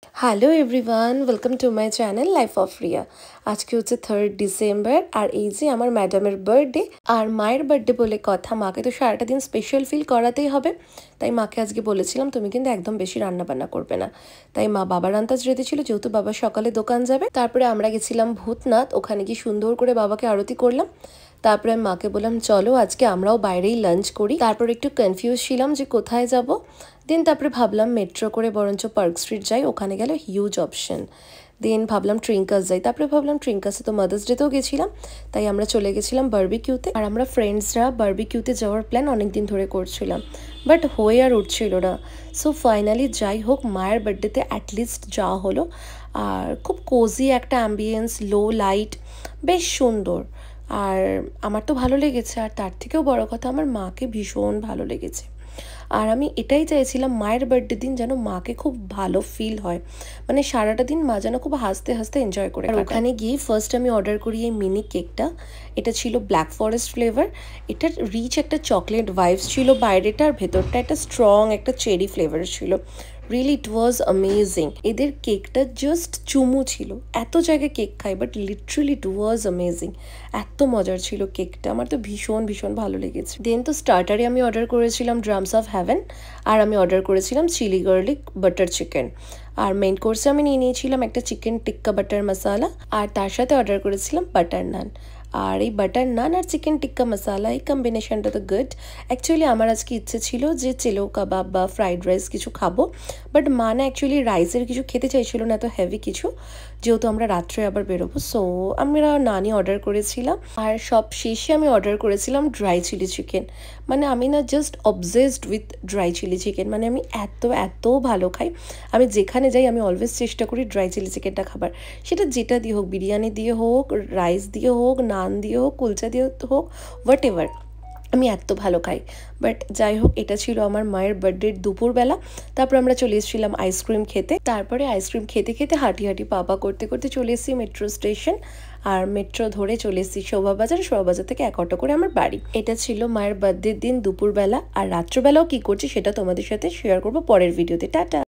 Hello everyone, welcome to my channel life of Riya. আজকে হচ্ছে 3rd December আর এই যে আমার ম্যাডামের বার্থডে আর মায়ের বার্থডে বলে কথা, মাকে তো সারাটা দিন স্পেশাল ফিল করাতেই হবে। তাই মাকে আজকে বলেছিলাম তুমি কিন্তু একদম বেশি রান্না বান্না করবে না। তাই মা বাবার আন্দাজ রেডি ছিল, যেহেতু বাবা সকালে দোকান যাবে। তারপরে আমরা গেছিলাম ভূতনাথ, ওখানে গিয়ে সুন্দর করে বাবাকে আরতি করলাম। তারপরে আমি মাকে বললাম চলো আজকে আমরাও বাইরেই লাঞ্চ করি। তারপর একটু কনফিউজ ছিলাম যে কোথায় যাব। দেন তারপরে ভাবলাম মেট্রো করে বরঞ্চ পার্ক স্ট্রিট যাই, ওখানে গেলে হিউজ অপশন। দেন ভাবলাম ট্রিঙ্কাস যাই, তারপরে ভাবলাম ট্রিঙ্কাসে তো মাদার্স ডেতেও গেছিলাম, তাই আমরা চলে গেছিলাম বারবিকিউতে। আর আমরা ফ্রেন্ডসরা বারবিকিউতে যাওয়ার প্ল্যান অনেক দিন ধরে করছিলাম, বাট হয়ে আর উঠছিল না। সো ফাইনালি যাই হোক, মায়ের বার্থডেতে অ্যাটলিস্ট যাওয়া হলো। আর খুব কোজি একটা অ্যাম্বিয়েন্স, লো লাইট, বেশ সুন্দর। আর আমার তো ভালো লেগেছে, আর তার থেকেও বড় কথা আমার মাকে ভীষণ ভালো লেগেছে। আর আমি এটাই চাইছিলাম মায়ের বার্থডে দিন যেন মাকে খুব ভালো ফিল হয়, মানে সারাটা দিন মা যেন খুব হাসতে হাসতে এনজয় করে। আর ওখানে গিয়ে ফার্স্ট আমি অর্ডার করি এই মিনি কেকটা। এটা ছিল ব্ল্যাক ফরেস্ট ফ্লেভার। এটার রিচ একটা চকলেট ভাইবস ছিল বাইরেটা, আর ভেতরটা একটা স্ট্রং একটা চেরি ফ্লেভার ছিল। Really it was amazing. এদের কেকটা জাস্ট চুমু ছিল। এত জায়গায় কেক খাই, but literally it was amazing. এত মজার ছিল কেকটা, আমার তো ভীষণ ভীষণ ভালো লেগেছে। দেন তো স্টার্টারে আমি অর্ডার করেছিলাম ড্রামস অফ হেভেন, আর আমি অর্ডার করেছিলাম চিলি গার্লিক বাটার চিকেন। আর মেইন কোর্সে আমি নিয়ে নিয়েছিলাম একটা চিকেন টিক্কা বাটার মশালা, আর তার সাথে অর্ডার করেছিলাম বাটার নান। আর এই বাটার নান আর চিকেন টিক্কা মশালা, এই কম্বিনেশনটা তো গুড। অ্যাকচুয়ালি আমার আজকে ইচ্ছে ছিল যে চেলো কাবাব বা ফ্রাইড রাইস কিছু খাবো, বাট মা না অ্যাকচুয়ালি রাইসের কিছু খেতে চাইছিল না, এত হেভি কিছু, যেহেতু আমরা রাত্রে আবার বেরোবো। সো আমরা নানই অর্ডার করেছিলাম। আর সব শেষে আমি অর্ডার করেছিলাম ড্রাই চিলি চিকেন। মানে আমি না just obsessed with dry chilli chicken, মানে আমি এত এত ভালো খাই। আমি যেখানে যাই আমি অলওয়েজ চেষ্টা করি ড্রাই চিলি চিকেনটা খাবার, সেটা যেটা দিয়ে হোক, বিরিয়ানি দিয়ে হোক, রাইস দিয়ে হোক, নান দিয়ে হোক, কুলচা দিয়ে হোক, হোয়াট এভার, আমি এত ভালো খাই। বাট যাই হোক, এটা ছিল আমার মায়ের বার্থডের দুপুরবেলা। তারপর আমরা চলে এসেছিলাম আইসক্রিম খেতে। তারপরে আইসক্রিম খেতে খেতে হাঁটি হাঁটি পা করতে করতে চলে এসেছি মেট্রো স্টেশন। আর মেট্রো ধরে চলে এসেছি শোভাবাজার, শোভাবাজার থেকে 1 অটো করে আমার বাড়ি। এটা ছিল মায়ের বার্থডের দিন দুপুরবেলা। আর রাত্রবেলাও কি করছি সেটা তোমাদের সাথে শেয়ার করবো পরের ভিডিওতে। টাটা।